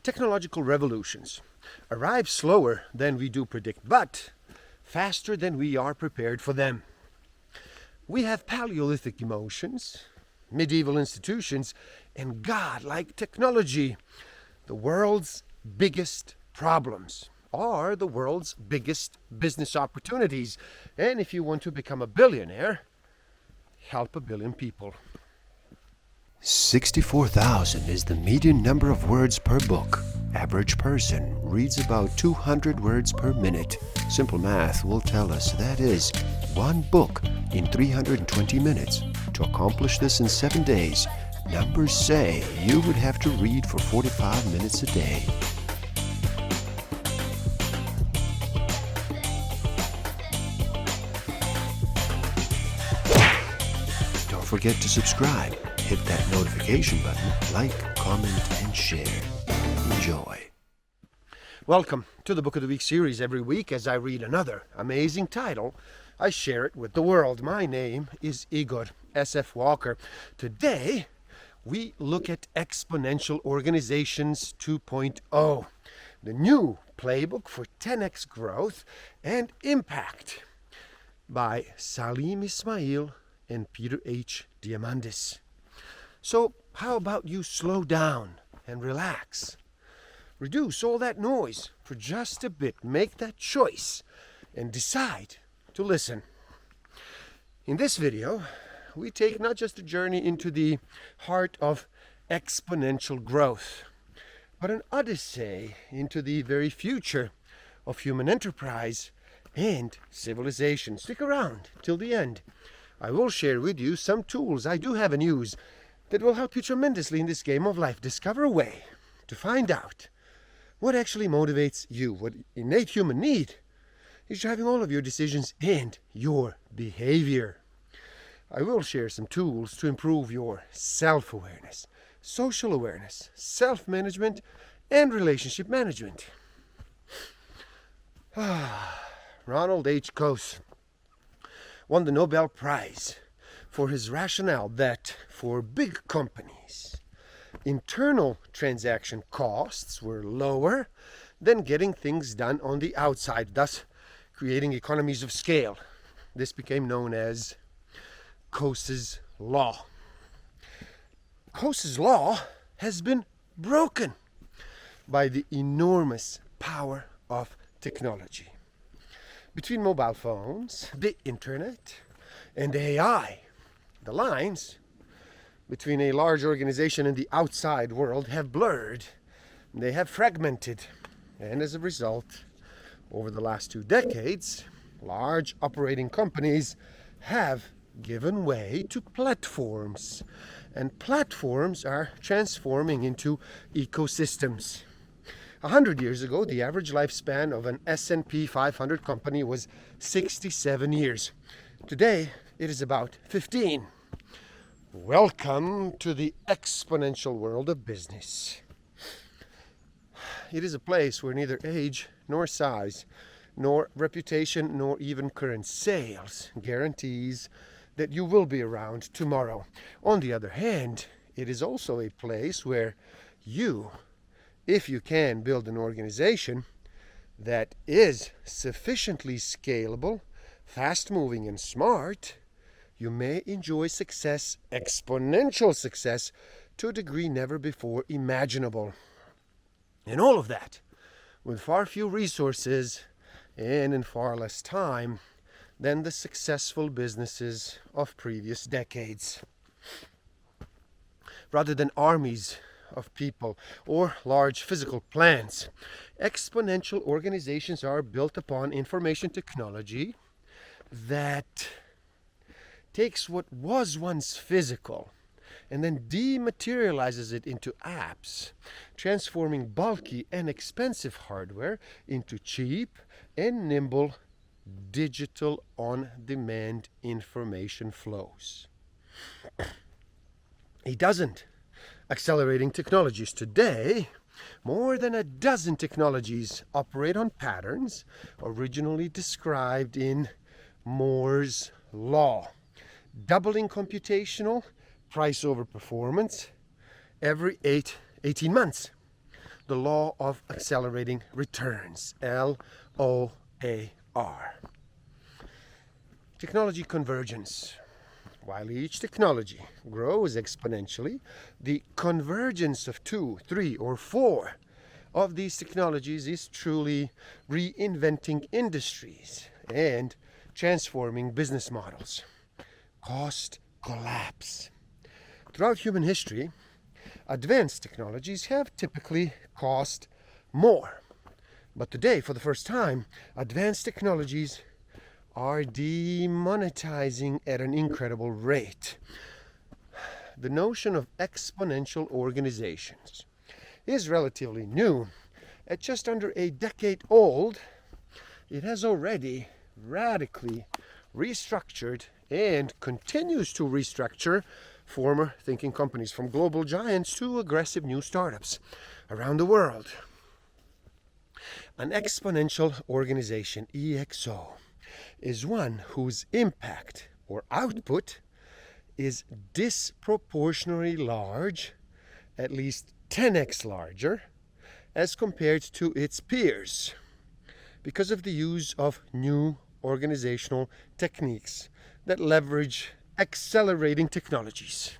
Technological revolutions arrive slower than we do predict, but faster than we are prepared for them. We have Paleolithic emotions, medieval institutions, and godlike technology. The world's biggest problems are the world's biggest business opportunities. And if you want to become a billionaire, help a billion people. 64,000 is the median number of words per book. Average person reads about 200 words per minute. Simple math will tell us that is one book in 320 minutes. To accomplish this in 7 days, numbers say you would have to read for 45 minutes a day. Don't forget to subscribe. Hit that notification button, like, comment, and share. Enjoy. Welcome to the Book of the Week series. Every week as I read another amazing title, I share it with the world. My name is Igor S.F. Walker. Today, we look at Exponential Organizations 2.0, the new playbook for 10x growth and impact by Salim Ismail and Peter H. Diamandis. So how about you slow down and relax? Reduce all that noise for just a bit. Make that choice and decide to listen. In this video, we take not just a journey into the heart of exponential growth, but an odyssey into the very future of human enterprise and civilization. Stick around till the end. I will share with you some tools I do have and use that will help you tremendously in this game of life. Discover a way to find out what actually motivates you. What innate human need is driving all of your decisions and your behavior. I will share some tools to improve your self-awareness, social awareness, self-management, and relationship management. Ronald H. Coase won the Nobel Prize for his rationale that for big companies, internal transaction costs were lower than getting things done on the outside, thus creating economies of scale. This became known as Coase's Law. Coase's Law has been broken by the enormous power of technology. Between mobile phones, the internet, and AI, the lines between a large organization and the outside world have blurred. They have fragmented. And as a result, over the last 2 decades, large operating companies have given way to platforms. And platforms are transforming into ecosystems. 100 years ago, the average lifespan of an S&P 500 company was 67 years. Today, it is about 15. Welcome to the exponential world of business. It is a place where neither age nor size, nor reputation, nor even current sales guarantees that you will be around tomorrow. On the other hand, it is also a place where you, if you can build an organization that is sufficiently scalable, fast-moving, and smart, you may enjoy success, exponential success, to a degree never before imaginable. And all of that with far fewer resources and in far less time than the successful businesses of previous decades. Rather than armies of people or large physical plants, exponential organizations are built upon information technology that takes what was once physical and then dematerializes it into apps, transforming bulky and expensive hardware into cheap and nimble digital on-demand information flows. A dozen accelerating technologies today. More than a dozen technologies operate on patterns originally described in Moore's Law. Doubling computational price over performance every 18 months. the law of accelerating returns, LOAR. Technology convergence. While each technology grows exponentially, the convergence of 2, 3, or 4 of these technologies is truly reinventing industries and transforming business models. Cost collapse. Throughout human history, advanced technologies have typically cost more. But today, for the first time, advanced technologies are demonetizing at an incredible rate. The notion of exponential organizations is relatively new. At just under a decade old, it has already radically restructured and continues to restructure former thinking companies, from global giants to aggressive new startups around the world. An exponential organization, EXO, is one whose impact or output is disproportionately large, at least 10x larger, as compared to its peers, because of the use of new organizational techniques that leverage accelerating technologies.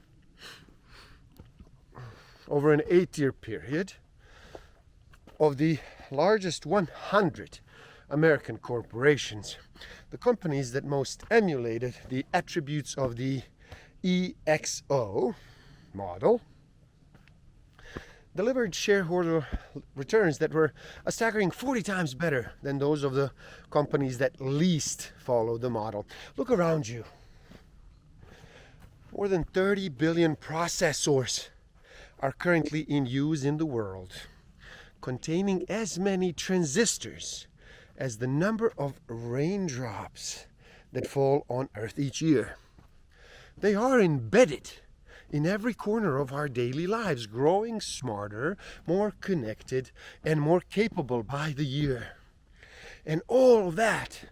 Over an 8-year period, of the largest 100 American corporations, the companies that most emulated the attributes of the EXO model delivered shareholder returns that were a staggering 40 times better than those of the companies that least followed the model. Look around you. More than 30 billion processors are currently in use in the world, containing as many transistors as the number of raindrops that fall on Earth each year. They are embedded in every corner of our daily lives, growing smarter, more connected, and more capable by the year. And all that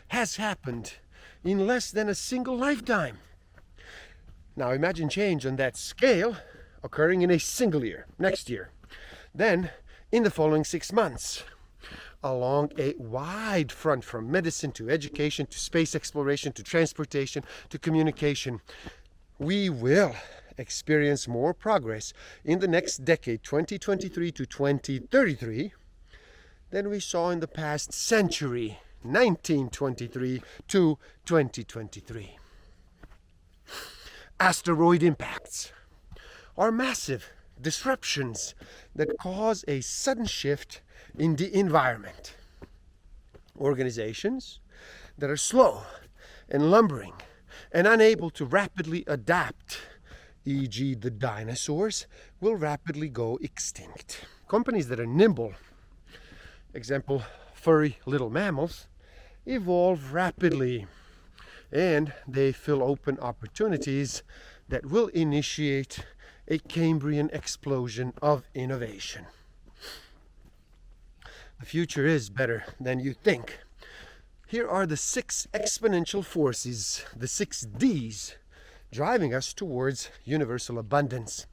has happened in less than a single lifetime. Now imagine change on that scale occurring in a single year, next year. Then, in the following 6 months, along a wide front, from medicine to education to space exploration to transportation to communication, we will experience more progress in the next decade, 2023 to 2033, than we saw in the past century, 1923 to 2023. Asteroid impacts are massive disruptions that cause a sudden shift in the environment. Organizations that are slow and lumbering and unable to rapidly adapt, e.g. the dinosaurs, will rapidly go extinct. Companies that are nimble, example, furry little mammals, evolve rapidly, and they fill open opportunities that will initiate a Cambrian explosion of innovation. The future is better than you think. Here are the 6 exponential forces, the 6 Ds, driving us towards universal abundance: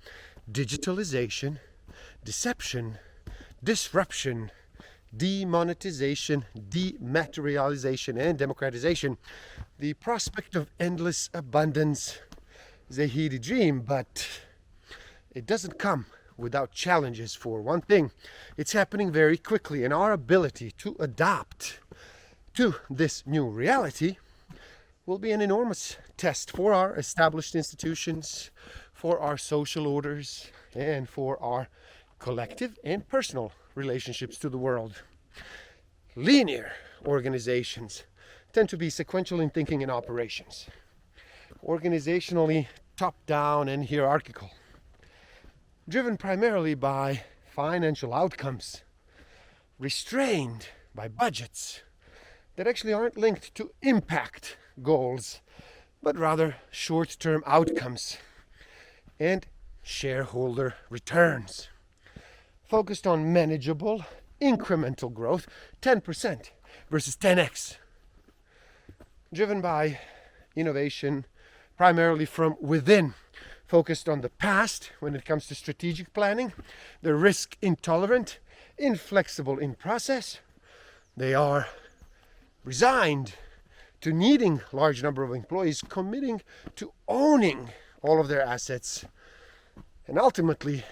digitalization, deception, disruption, demonetization, dematerialization, and democratization. The prospect of endless abundance is a heady dream, but it doesn't come without challenges. For one thing, it's happening very quickly, and our ability to adapt to this new reality will be an enormous test for our established institutions, for our social orders, and for our collective and personal relationships to the world. Linear organizations tend to be sequential in thinking and operations, organizationally top-down and hierarchical, driven primarily by financial outcomes, restrained by budgets that actually aren't linked to impact goals, but rather short-term outcomes and shareholder returns, focused on manageable, incremental growth, 10% versus 10x, driven by innovation primarily from within, focused on the past when it comes to strategic planning. They're risk intolerant, inflexible in process. They are resigned to needing large number of employees, committing to owning all of their assets. And ultimately,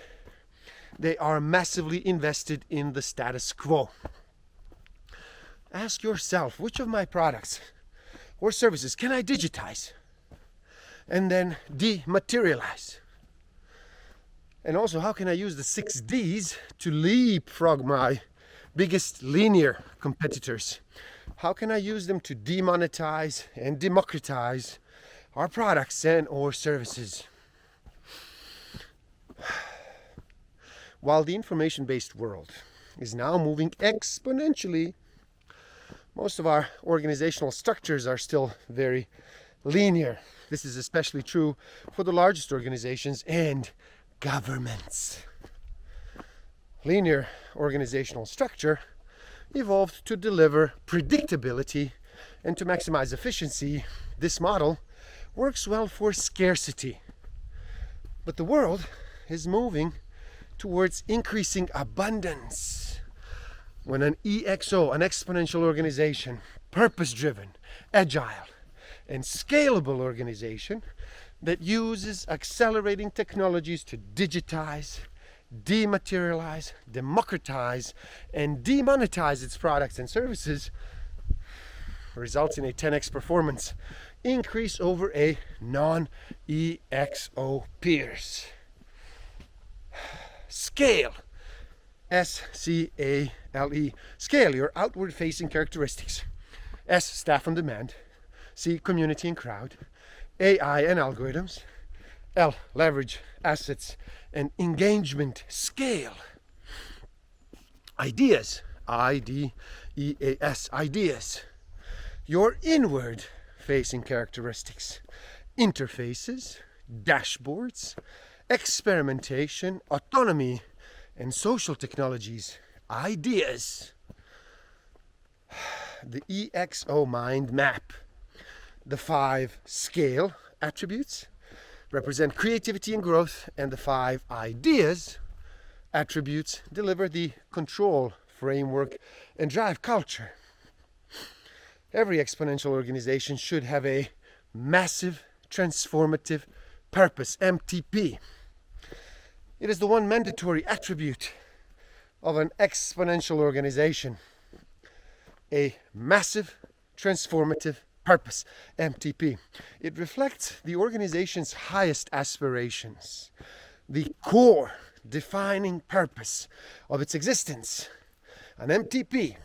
they are massively invested in the status quo. Ask yourself, which of my products or services can I digitize and then dematerialize? And also, how can I use the 6 Ds to leapfrog my biggest linear competitors? How can I use them to demonetize and democratize our products and or services? While the information-based world is now moving exponentially, most of our organizational structures are still very linear. This is especially true for the largest organizations and governments. Linear organizational structure evolved to deliver predictability and to maximize efficiency. This model works well for scarcity. But the world is moving towards increasing abundance. When an EXO, an exponential organization, purpose-driven, agile, and scalable organization that uses accelerating technologies to digitize, dematerialize, democratize, and demonetize its products and services, results in a 10x performance increase over a non-EXO peers. Scale. S-C-A-L-E. Scale your outward facing characteristics. S, staff on demand. C, community and crowd. AI and algorithms. L, leverage, assets, and engagement. Scale. Ideas. I-D-E-A-S. Ideas. Your inward facing characteristics. Interfaces, dashboards, experimentation, autonomy, and social technologies. Ideas. The EXO mind map. The 5 scale attributes represent creativity and growth, and the 5 ideas attributes deliver the control, framework, and drive culture. Every exponential organization should have a massive transformative purpose, MTP. It is the one mandatory attribute of an exponential organization. A massive transformative purpose, MTP. It reflects the organization's highest aspirations, the core defining purpose of its existence. An MTP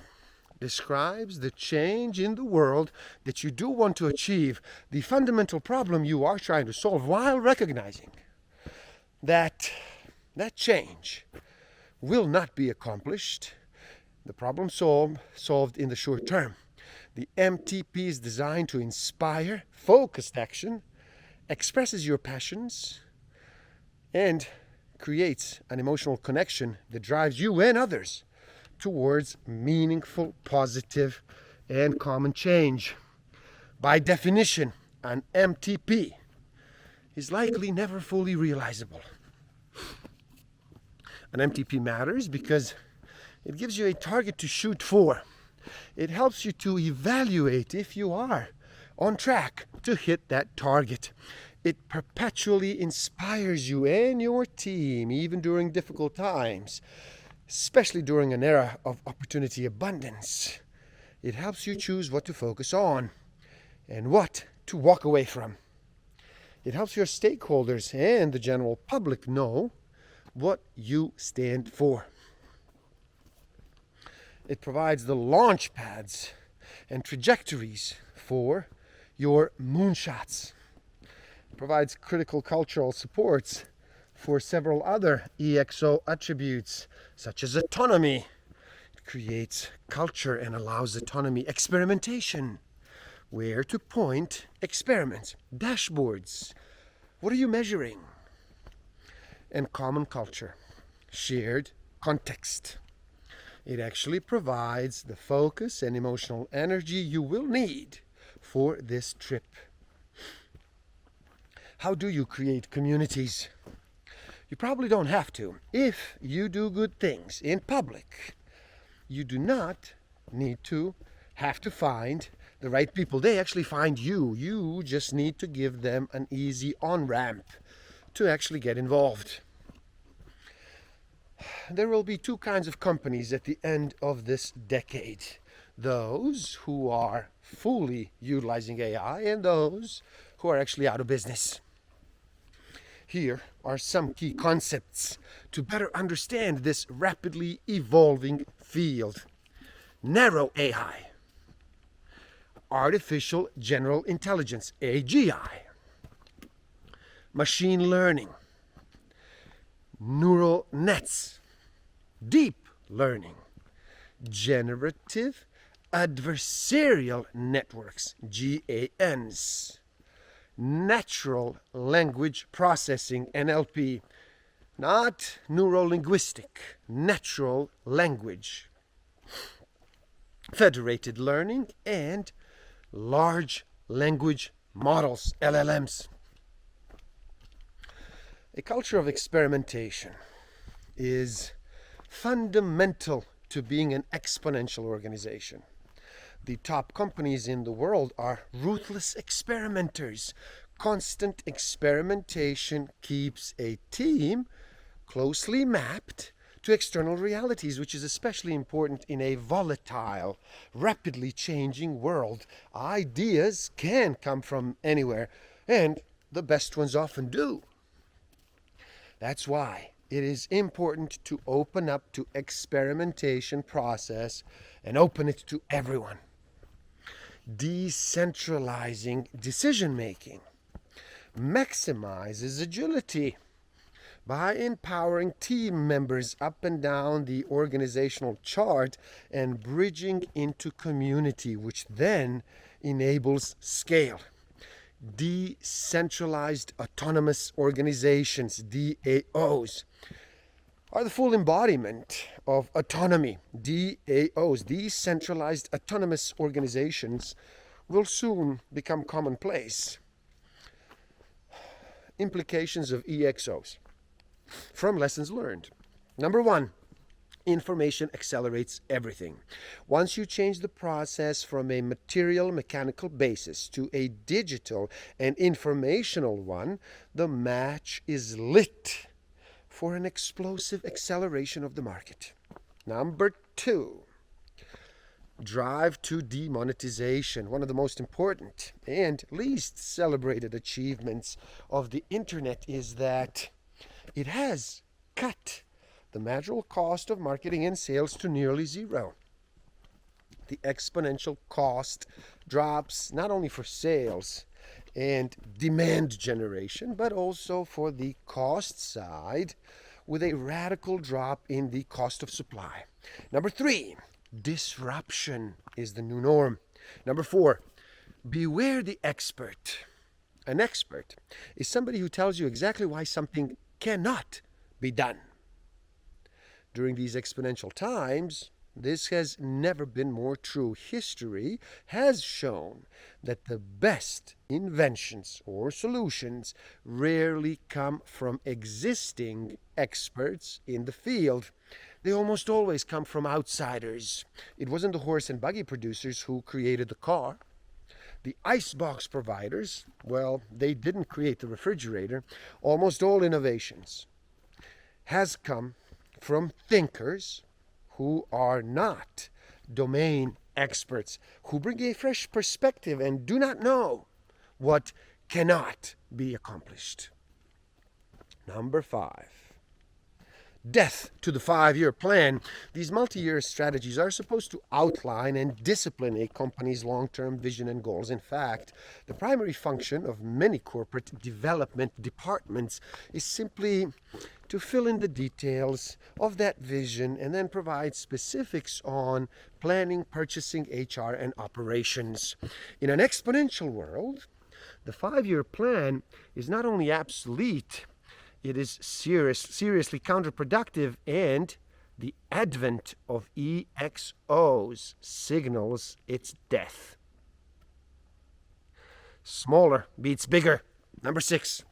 describes the change in the world that you do want to achieve, the fundamental problem you are trying to solve, while recognizing that change will not be accomplished, the problem solved in the short term. The MTP is designed to inspire focused action, expresses your passions, and creates an emotional connection that drives you and others towards meaningful, positive, and common change. By definition, an MTP is likely never fully realizable. An MTP matters because it gives you a target to shoot for. It helps you to evaluate if you are on track to hit that target. It perpetually inspires you and your team, even during difficult times, especially during an era of opportunity abundance. It helps you choose what to focus on and what to walk away from. It helps your stakeholders and the general public know what you stand for. It provides the launch pads and trajectories for your moonshots. It provides critical cultural supports for several other EXO attributes, such as autonomy. It creates culture and allows autonomy, experimentation, where to point experiments, dashboards. What are you measuring? And common culture, shared context. It actually provides the focus and emotional energy you will need for this trip. How do you create communities? You probably don't have to. If you do good things in public, you do not need to have to find the right people. They actually find you. You just need to give them an easy on-ramp to actually get involved. There will be two kinds of companies at the end of this decade. Those who are fully utilizing AI and those who are actually out of business. Here are some key concepts to better understand this rapidly evolving field. Narrow AI, artificial general intelligence, AGI, machine learning, neural nets, deep learning, generative adversarial networks, GANs, natural language processing, NLP, not neuro-linguistic, natural language, federated learning, and large language models, LLMs. A culture of experimentation is fundamental to being an exponential organization. The top companies in the world are ruthless experimenters. Constant experimentation keeps a team closely mapped to external realities, which is especially important in a volatile, rapidly changing world. Ideas can come from anywhere, and the best ones often do. That's why it is important to open up to experimentation process and open it to everyone. Decentralizing decision making maximizes agility by empowering team members up and down the organizational chart and bridging into community, which then enables scale. Decentralized autonomous organizations, DAOs, are the full embodiment of autonomy. DAOs, decentralized autonomous organizations, will soon become commonplace. Implications of EXOs from lessons learned. Number one, information accelerates everything. Once you change the process from a material mechanical basis to a digital and informational one, the match is lit for an explosive acceleration of the market. Number two, drive to demonetization. One of the most important and least celebrated achievements of the internet is that it has cut the marginal cost of marketing and sales to nearly zero. The exponential cost drops not only for sales and demand generation, but also for the cost side, with a radical drop in the cost of supply. Number three, disruption is the new norm. Number four, beware the expert. An expert is somebody who tells you exactly why something cannot be done. During these exponential times, this has never been more true. History has shown that the best inventions or solutions rarely come from existing experts in the field. They almost always come from outsiders. It wasn't the horse and buggy producers who created the car. The icebox providers, well, they didn't create the refrigerator. Almost all innovations has come from thinkers who are not domain experts, who bring a fresh perspective and do not know what cannot be accomplished. Number five, death to the 5-year plan. These multi-year strategies are supposed to outline and discipline a company's long-term vision and goals. In fact, the primary function of many corporate development departments is simply to fill in the details of that vision and then provide specifics on planning, purchasing, HR, and operations. In an exponential world, the 5-year plan is not only obsolete, it is seriously counterproductive, and the advent of EXOs signals its death. Smaller beats bigger. Number 6.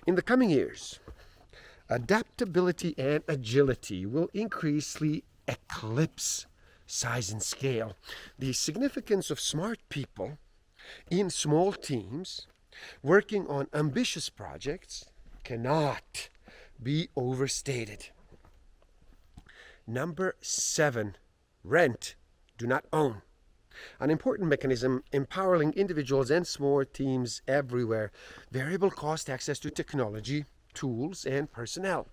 In the coming years, adaptability and agility will increasingly eclipse size and scale. The significance of smart people in small teams working on ambitious projects cannot be overstated. Number 7. Rent, do not own. An important mechanism empowering individuals and small teams everywhere. Variable cost access to technology, tools, and personnel.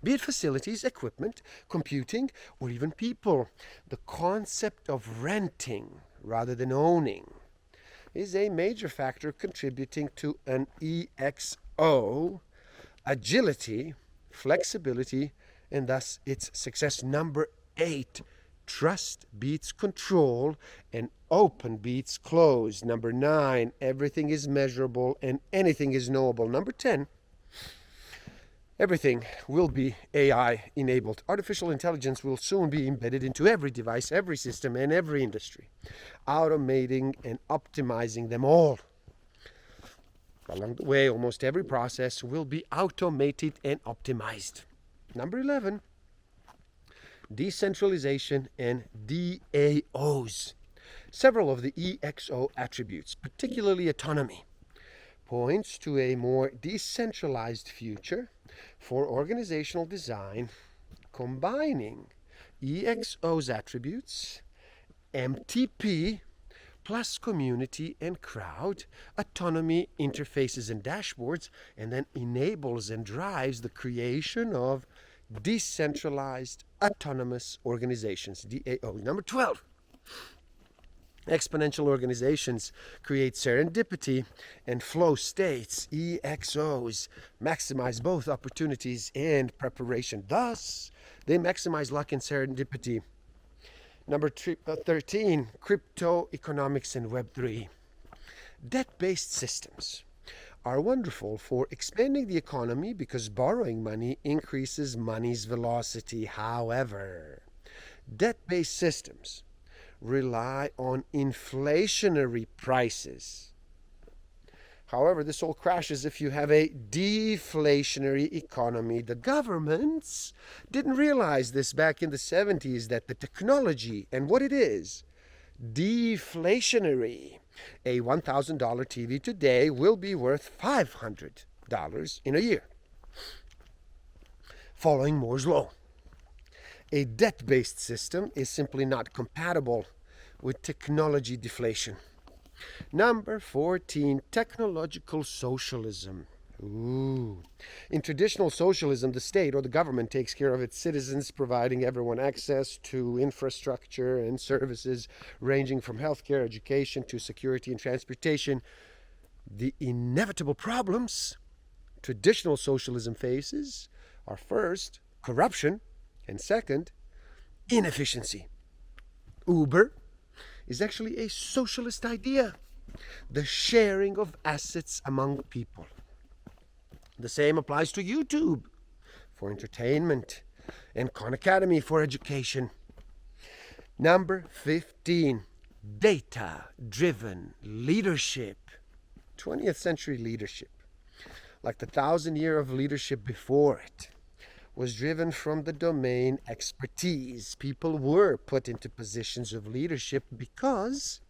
Be it facilities, equipment, computing, or even people. The concept of renting rather than owning is a major factor contributing to an EXO, agility, flexibility, and thus its success. Number 8. Trust beats control and open beats close. Number 9. Everything is measurable and anything is knowable. Number 10. Everything will be AI enabled. Artificial intelligence will soon be embedded into every device, every system, and every industry, automating and optimizing them all. Along the way, almost every process will be automated and optimized. Number 11. Decentralization and DAOs. Several of the EXO attributes, particularly autonomy, points to a more decentralized future for organizational design, combining EXO's attributes, MTP, plus community and crowd, autonomy, interfaces, and dashboards, and then enables and drives the creation of decentralized autonomous organizations, DAO. Number 12. Exponential organizations create serendipity and flow states. EXOs maximize both opportunities and preparation. Thus, they maximize luck and serendipity. Number 13, crypto economics and Web3. Debt-based systems are wonderful for expanding the economy because borrowing money increases money's velocity. However, debt-based systems rely on inflationary prices. However, this all crashes if you have a deflationary economy. The governments didn't realize this back in the 70s, that the technology and what it is, deflationary. A $1,000 TV today will be worth $500 in a year, following Moore's Law. A debt-based system is simply not compatible with technology deflation. Number 14, technological socialism. In traditional socialism, the state or the government takes care of its citizens, providing everyone access to infrastructure and services ranging from healthcare, education, to security and transportation. The inevitable problems traditional socialism faces are, first, corruption, and second, inefficiency. Uber is actually a socialist idea, the sharing of assets among people. The same applies to YouTube for entertainment and Khan Academy for education. Number 15, data-driven leadership. 20th century leadership, like the 1,000 year of leadership before it, was driven from the domain expertise. People were put into positions of leadership because,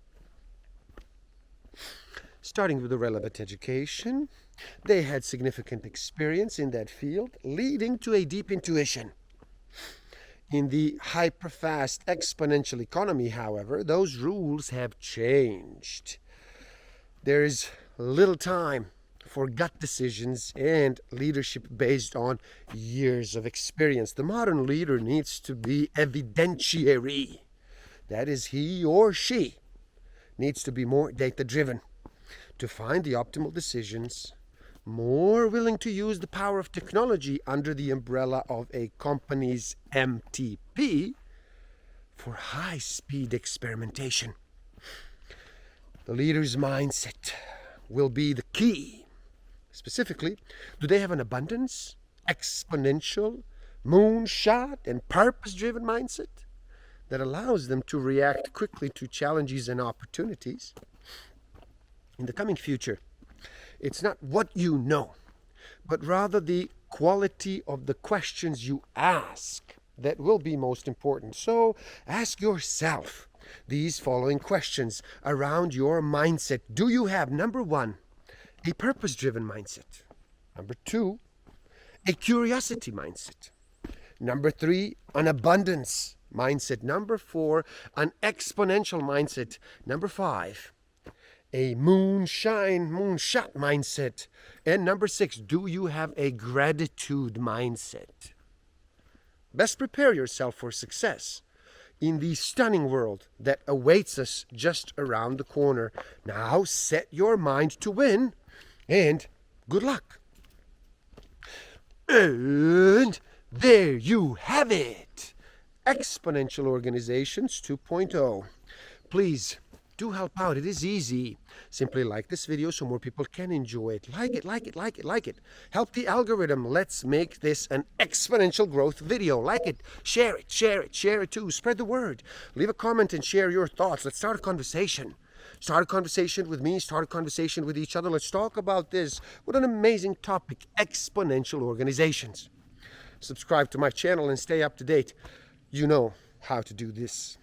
starting with the relevant education, they had significant experience in that field, leading to a deep intuition. In the hyper-fast exponential economy, however, those rules have changed. There is little time for gut decisions and leadership based on years of experience. The modern leader needs to be evidentiary. That is, he or she needs to be more data-driven to find the optimal decisions, more willing to use the power of technology under the umbrella of a company's MTP for high-speed experimentation. The leader's mindset will be the key. Specifically, do they have an abundance, exponential, moonshot, and purpose-driven mindset that allows them to react quickly to challenges and opportunities? In the coming future, It's not what you know, but rather the quality of the questions you ask that will be most important. So ask yourself these following questions around your mindset. Do you have, number one, a purpose-driven mindset? Number two, a curiosity mindset. Number three, an abundance mindset. Number four, an exponential mindset. Number five, a moonshot mindset. And number six, do you have a gratitude mindset? Best prepare yourself for success in the stunning world that awaits us just around the corner. Now set your mind to win, and good luck. And there you have it. Exponential Organizations 2.0. Please do help out. It is easy. Simply like this video so more people can enjoy it. Like it. Help the algorithm. Let's make this an exponential growth video. Like it, share it too. Spread the word. Leave a comment and share your thoughts. Let's start a conversation. Start a conversation with me. Start a conversation with each other. Let's talk about this. What an amazing topic. Exponential organizations. Subscribe to my channel and stay up to date. You know how to do this.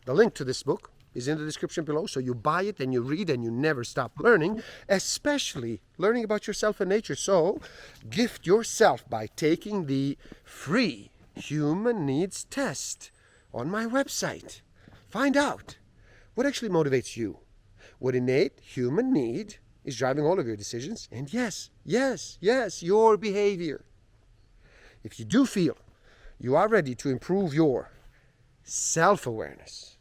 The link to this book is in the description below, so you buy it and you read and you never stop learning, especially learning about yourself and nature. So gift yourself by taking the free human needs test on my website. Find out what actually motivates you, what innate human need is driving all of your decisions, and yes, your behavior. If you do feel you are ready to improve your self-awareness,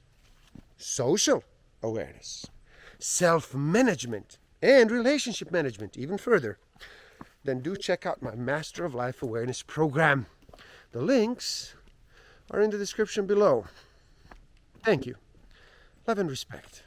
social awareness, self-management, and relationship management even further, then do check out my Master of Life Awareness program. The links are in the description below. Thank you. Love and respect.